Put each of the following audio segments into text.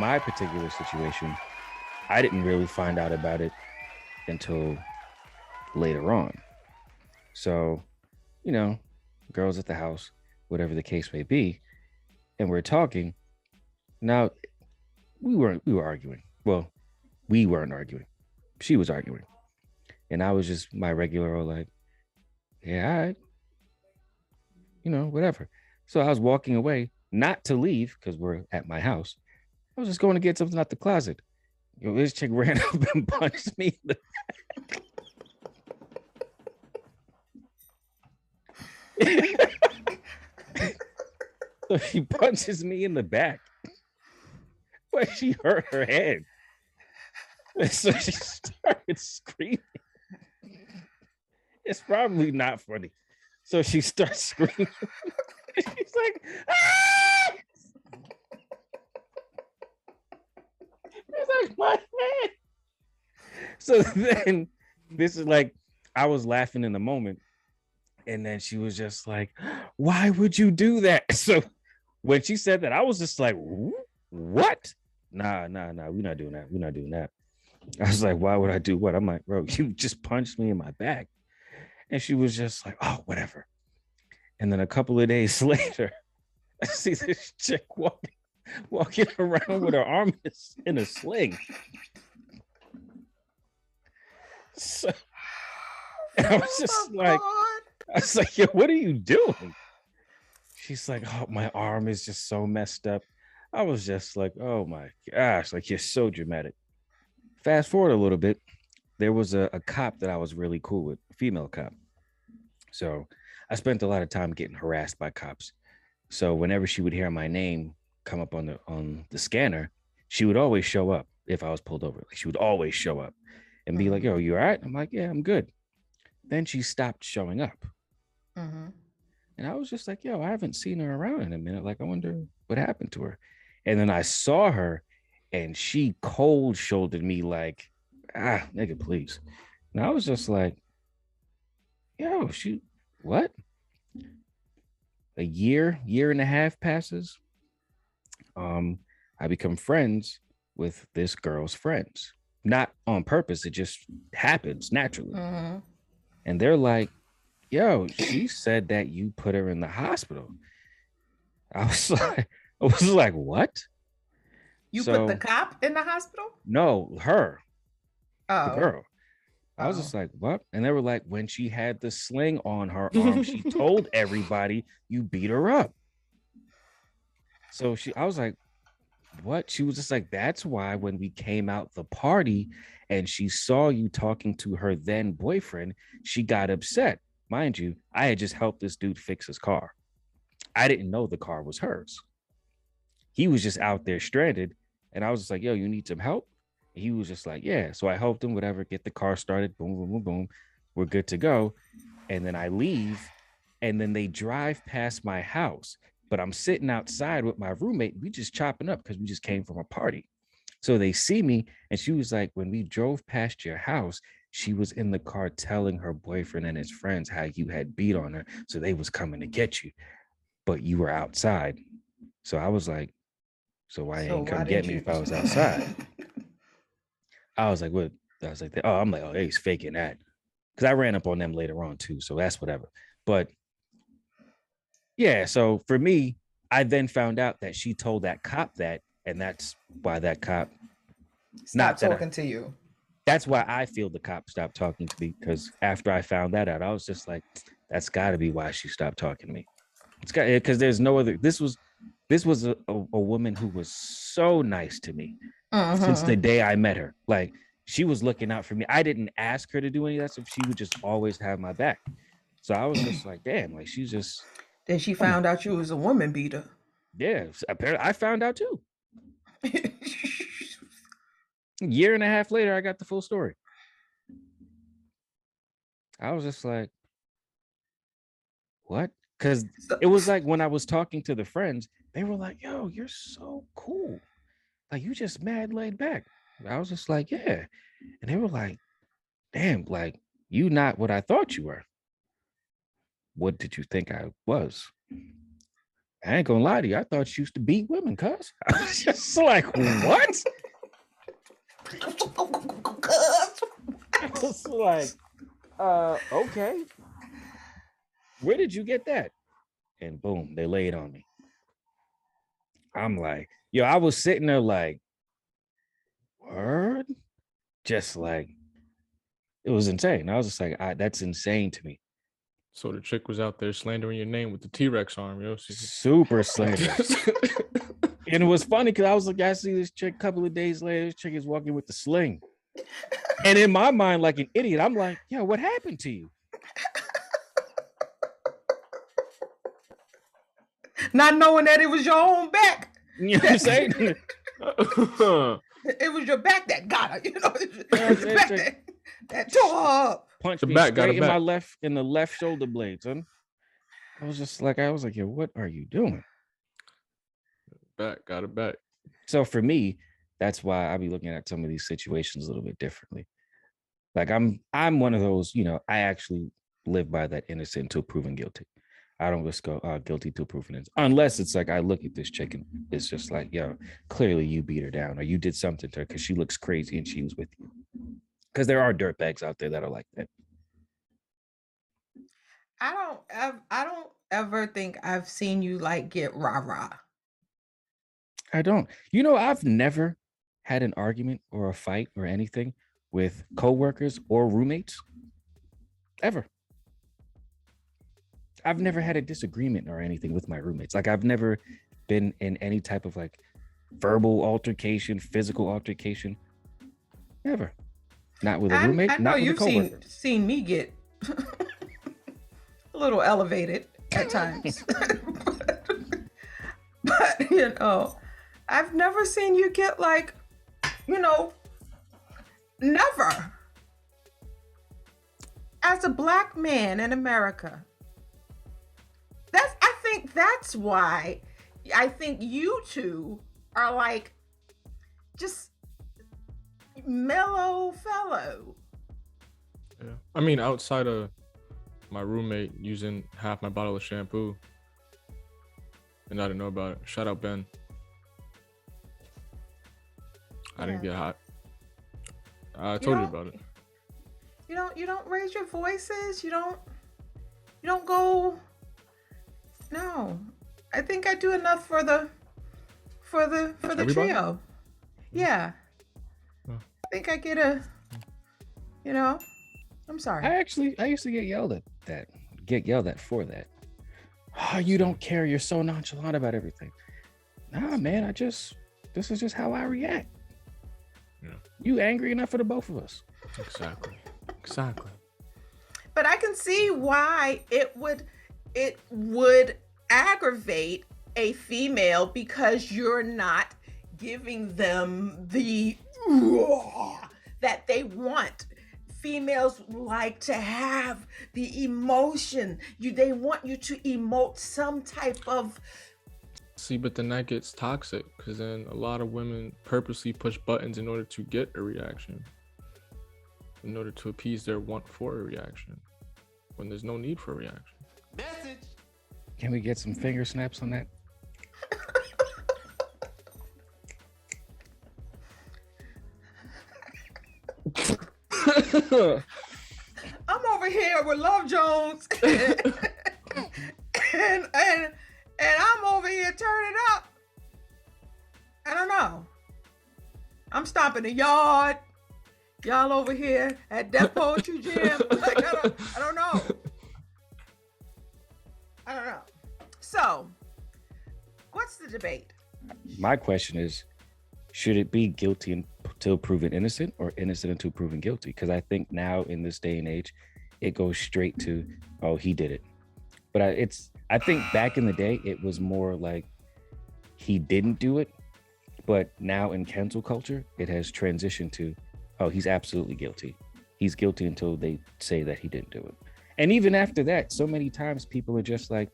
my particular situation, I didn't really find out about it until later on. So, you know, girls at the house, whatever the case may be, and we're talking. Now, we were arguing. Well, we weren't arguing. She was arguing. And I was just my regular old like, yeah, all right, whatever. So I was walking away, not to leave because we're at my house. I was just going to get something out the closet. This chick ran up and punched me. So she punches me in the back, but she hurt her head. So she started screaming. It's probably not funny. So she starts screaming. She's like, ah! It's like, my man. So then this is like, I was laughing in the moment. And then she was just like, why would you do that? So when she said that, I was just like, what? Nah. We're not doing that. We're not doing that. I was like, why would I do what? I'm like, bro, you just punched me in my back. And she was just like, oh, whatever. And then a couple of days later, I see this chick walking around with her arm in a sling. So I was just like, I was like, yo, what are you doing? She's like, oh, my arm is just so messed up. I was just like, oh my gosh, like, you're so dramatic. Fast forward a little bit, there was a cop that I was really cool with, a female cop. So I spent a lot of time getting harassed by cops. So whenever she would hear my name come up on the scanner, she would always show up if I was pulled over. Like, she would always show up and be like, yo, you all right? I'm like, yeah, I'm good. Then she stopped showing up. And I was just like, yo, I haven't seen her around in a minute. Like, I wonder what happened to her. And then I saw her and she cold shouldered me like, nigga, please. And I was just like, yo, what? A year and a half passes. I become friends with this girl's friends. Not on purpose. It just happens naturally. And they're like, yo, she said that you put her in the hospital. I was like, what? You put the cop in the hospital? No, her. Oh. The girl. I was just like, what? And they were like, when she had the sling on her arm, she told everybody you beat her up. So I was like, what? She was just like, that's why when we came out the party and she saw you talking to her then boyfriend, she got upset. Mind you, I had just helped this dude fix his car. I didn't know the car was hers. He was just out there stranded. And I was just like, yo, you need some help? And he was just like, yeah. So I helped him, whatever, get the car started. Boom, boom, boom, boom. We're good to go. And then I leave. And then they drive past my house. But I'm sitting outside with my roommate. We just chopping up because we just came from a party. So they see me. And she was like, when we drove past your house, she was in the car telling her boyfriend and his friends how you had beat on her. So they was coming to get you. But you were outside. So I was like, so why ain't come get me if I was outside? I was like, what? I was like, oh, I'm like, oh, he's faking that. Because I ran up on them later on too. So that's whatever. But yeah, so for me, I then found out that she told that cop that, and that's why that cop stopped talking to you. That's why I feel the cop stopped talking to me, because after I found that out, I was just like, that's got to be why she stopped talking to me. It's got, because there's no other. This was a woman who was so nice to me since the day I met her. Like, she was looking out for me. I didn't ask her to do any of that stuff. She would just always have my back. So I was just like, damn, like, she's just. Then she found out you was a woman beater. Yeah, apparently I found out too. A year and a half later, I got the full story. I was just like, what? Because it was like when I was talking to the friends, they were like, yo, you're so cool. Like, you just mad laid back. I was just like, yeah. And they were like, damn, like, you not what I thought you were. What did you think I was? I ain't gonna lie to you. I thought you used to beat women, cuz. I was just like, what? I was like, okay. Where did you get that? And boom, they laid on me. I'm like, yo, I was sitting there like, word? Just like, it was insane. I was just like, that's insane to me. So the chick was out there slandering your name with the T-Rex arm, yo. Super slanderous. And it was funny because I was like, I see this chick a couple of days later, this chick is walking with the sling. And in my mind, like an idiot, I'm like, yo, what happened to you? Not knowing that it was your own back. You know what I'm saying? It was your back that got her, you know. It was back that tore her up. Punched me straight in the left shoulder blades, son. I was like, yo, what are you doing? Got it back. So for me, that's why I'll be looking at some of these situations a little bit differently. Like I'm one of those, you know, I actually live by that innocent until proven guilty. I don't just go guilty till proven innocent, unless it's like I look at this chick and it's just like, yo, clearly you beat her down or you did something to her because she looks crazy and she was with you. Because there are dirtbags out there that are like that. I don't ever think I've seen you like get rah-rah. I don't. You know, I've never had an argument or a fight or anything with coworkers or roommates. Ever. I've never had a disagreement or anything with my roommates. Like I've never been in any type of like verbal altercation, physical altercation. Never. Not with a roommate. I know not with you've a coworker. seen me get a little elevated at times. But you know, I've never seen you get like, you know, never. As a Black man in America, I think that's why I think you two are like just mellow fellow. Yeah. I mean, outside of my roommate using half my bottle of shampoo and I didn't know about it. Shout out Ben. I didn't get hot. I told you about it. You don't raise your voices. You don't go. No, I think I do enough for the trio. Yeah, I think I get a. You know, I'm sorry. I used to get yelled at for that. Oh, you don't care. You're so nonchalant about everything. Nah, man. this is just how I react. Yeah. You angry enough for the both of us. Exactly. But I can see why it would aggravate a female because you're not giving them the that they want. Females like to have the emotion. They want you to emote some type of. See, but then that gets toxic because then a lot of women purposely push buttons in order to get a reaction, in order to appease their want for a reaction, when there's no need for a reaction. Message. Can we get some finger snaps on that? I'm over here with Love Jones and I'm over here turning up. I don't know. I'm stomping the yard. Y'all over here at Deaf Poetry Jam. Like, I don't know. So, what's the debate? My question is, should it be guilty until proven innocent or innocent until proven guilty? Because I think now in this day and age, it goes straight to, oh, he did it. But I think back in the day, it was more like he didn't do it. But now in cancel culture, it has transitioned to, oh, he's absolutely guilty. He's guilty until they say that he didn't do it. And even after that, so many times people are just like,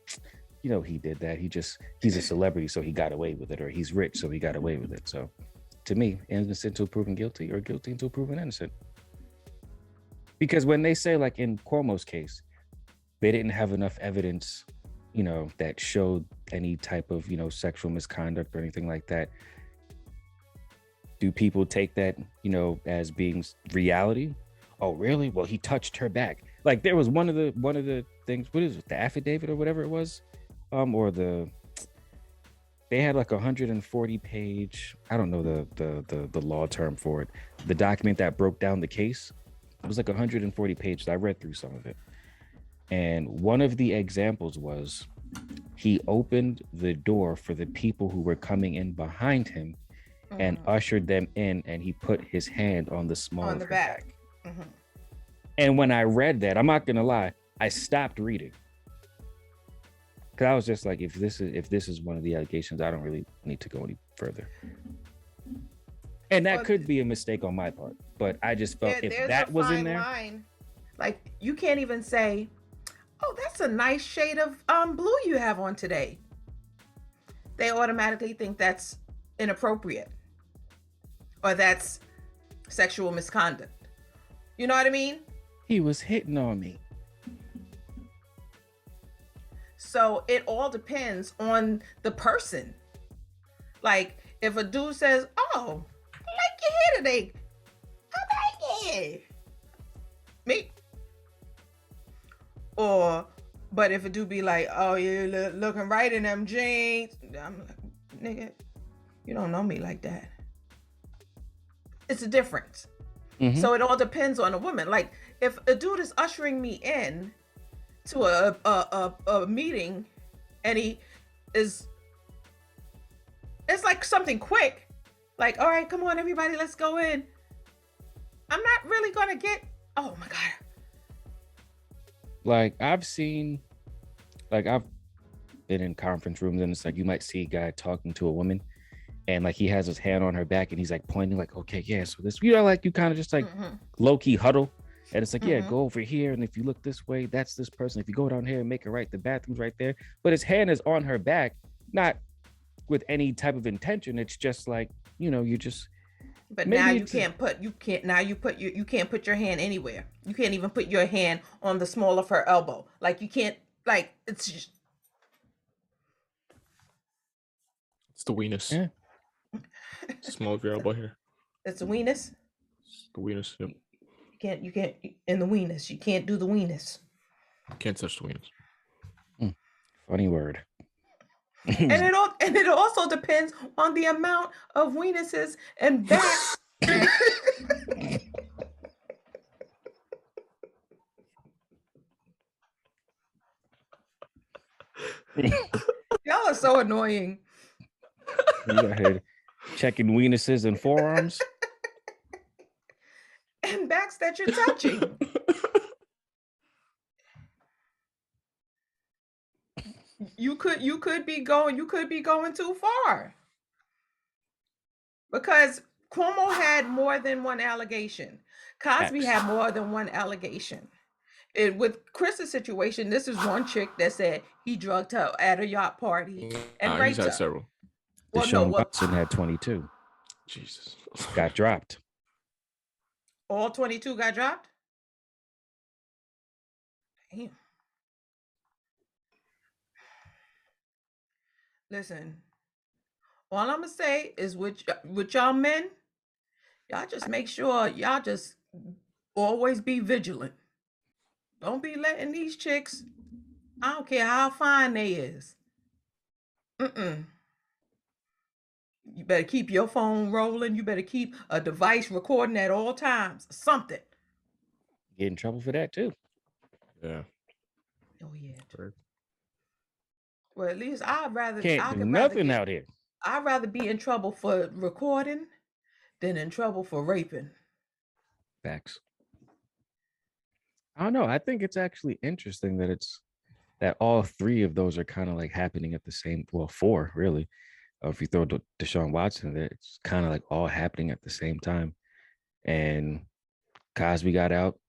you know, he did that. He's a celebrity, so he got away with it, or he's rich, so he got away with it. So to me, innocent until proven guilty or guilty until proven innocent. Because when they say, like in Cuomo's case, they didn't have enough evidence, that showed any type of, sexual misconduct or anything like that, do people take that, as being reality? Oh, really? Well, he touched her back. Like there was one of the things, what is it, the affidavit or whatever it was, or they had like 140 page, I don't know the law term for it, the document that broke down the case. It was like 140 pages. I read through some of it. And one of the examples was he opened the door for the people who were coming in behind him and ushered them in, and he put his hand on the small of her back. And when I read that, I'm not gonna lie, I stopped reading. Cause I was just like, if this is one of the allegations, I don't really need to go any further. And that could be a mistake on my part, but I just felt if that was in there, line. Like you can't even say, "Oh, that's a nice shade of blue you have on today." They automatically think that's inappropriate or that's sexual misconduct. You know what I mean? He was hitting on me. So it all depends on the person. Like if a dude says, "Oh, I like your hair today. I like it." Me. But if a dude be like, "Oh, you're looking right in them jeans," I'm like, nigga, you don't know me like that. It's a difference. So it all depends on a woman. Like if a dude is ushering me in to a meeting and he is, it's like something quick, like, "All right, come on everybody, let's go in." I'm not really gonna get, oh my God. Like I've been in conference rooms and it's like you might see a guy talking to a woman and like he has his hand on her back and he's like pointing like, "Okay, yeah, so this," like you kind of just like low-key huddle. And it's like, yeah, go over here. And if you look this way, that's this person. If you go down here and make it right, the bathroom's right there. But his hand is on her back, not with any type of intention. It's just like, you just. But now you can't put your hand anywhere. You can't even put your hand on the small of her elbow. Like you can't, like it's just. It's the weenus. Yeah. Small of your elbow here. It's the weenus? It's the weenus, yep. You can't, in the weenus. You can't do the weenus. Can't touch the weenus. Funny word. and it also depends on the amount of weenuses and backs. Y'all are so annoying. You got here checking weenuses and forearms. And backs that you're touching. You could be going too far. Because Cuomo had more than one allegation. Cosby had more than one allegation. With Chris's situation, this is one chick that said he drugged her at a yacht party and raped her. He's had several. Deshaun Watson had 22. Jesus. Got dropped. All 22 got dropped? Damn. Listen, all I'm gonna say is with y'all men, y'all just make sure y'all just always be vigilant. Don't be letting these chicks, I don't care how fine they is. You better keep your phone rolling. You better keep a device recording at all times. Something. Get in trouble for that too. Yeah. Oh yeah. Right. Well, at least I'd rather can't do nothing out here. I'd rather be in trouble for recording than in trouble for raping. Facts. I don't know. I think it's actually interesting that all three of those are kind of like happening at the same. Well, four really. If you throw Deshaun Watson there, it's kind of like all happening at the same time. And Cosby got out.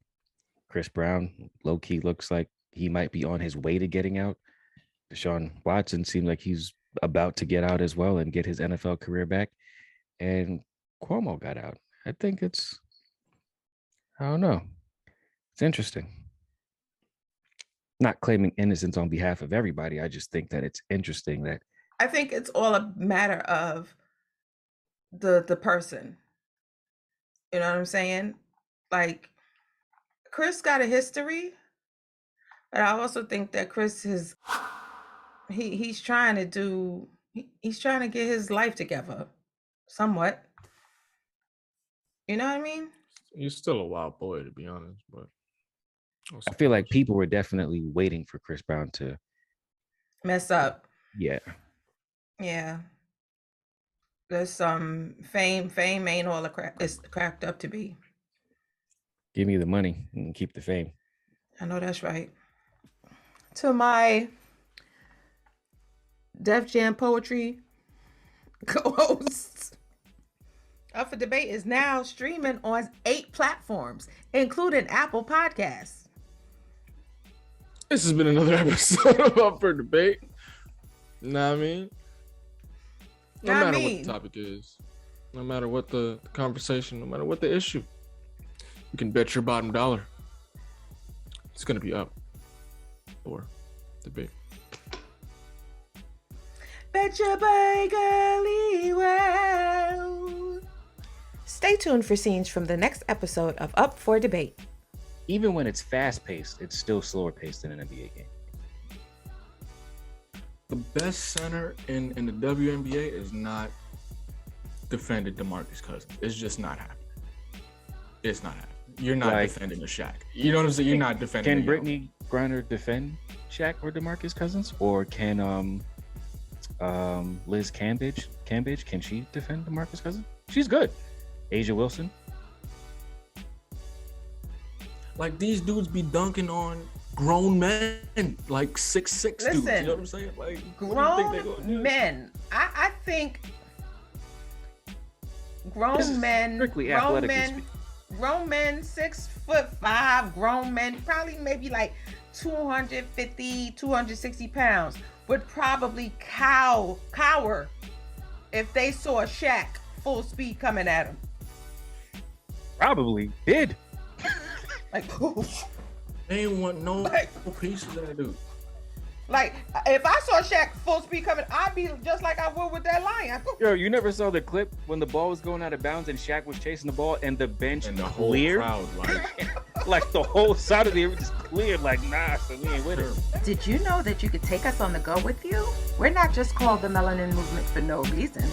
Chris Brown, low key, looks like he might be on his way to getting out. Deshaun Watson seems like he's about to get out as well and get his NFL career back. And Cuomo got out. I think I don't know. It's interesting. Not claiming innocence on behalf of everybody. I just think that it's interesting that I think it's all a matter of the person. You know what I'm saying? Like, Chris got a history, but I also think that Chris is he's trying to he's trying to get his life together somewhat. You know what I mean? He's still a wild boy, to be honest, but I feel like people were definitely waiting for Chris Brown to mess up. Yeah. Yeah. There's some fame ain't all it's cracked up to be. Give me the money and keep the fame. I know that's right. To my Def Jam Poetry co-host, Up for Debate is now streaming on 8 platforms, including Apple Podcasts. This has been another episode of Up for Debate. Know what I mean? No matter what the topic is, no matter what the conversation, no matter what the issue, you can bet your bottom dollar it's going to be up for debate. Bet your bagely well. Stay tuned for scenes from the next episode of Up for Debate. Even when it's fast-paced, it's still slower paced than an NBA game. The best center in the WNBA is not defended DeMarcus Cousins. It's just not happening. It's not happening. You're not defending a Shaq. You know what I'm saying? You're not defending. Can Brittany Griner defend Shaq or DeMarcus Cousins? Or can Liz Cambage, can she defend DeMarcus Cousins? She's good. Asia Wilson. Like, these dudes be dunking on grown men, like 6'6" dudes. You know what I'm saying? Like, grown men. I think grown men, grown men, 6'5", grown men, probably maybe like 250, 260 pounds, would probably cower if they saw Shaq full speed coming at him. Probably did. Like, they ain't want no pieces of that dude. Like, if I saw Shaq full speed coming, I'd be just like I would with that lion. Yo, you never saw the clip when the ball was going out of bounds and Shaq was chasing the ball and the bench and the cleared? Whole crowd, like the whole side of the area just cleared. Like, nah, so we ain't with her. Did you know that you could take us on the go with you? We're not just called the Melanin Movement for no reason.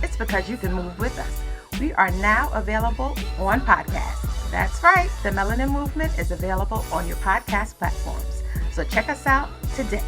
It's because you can move with us. We are now available on podcasts. That's right, the Melanin Movement is available on your podcast platforms. So check us out today.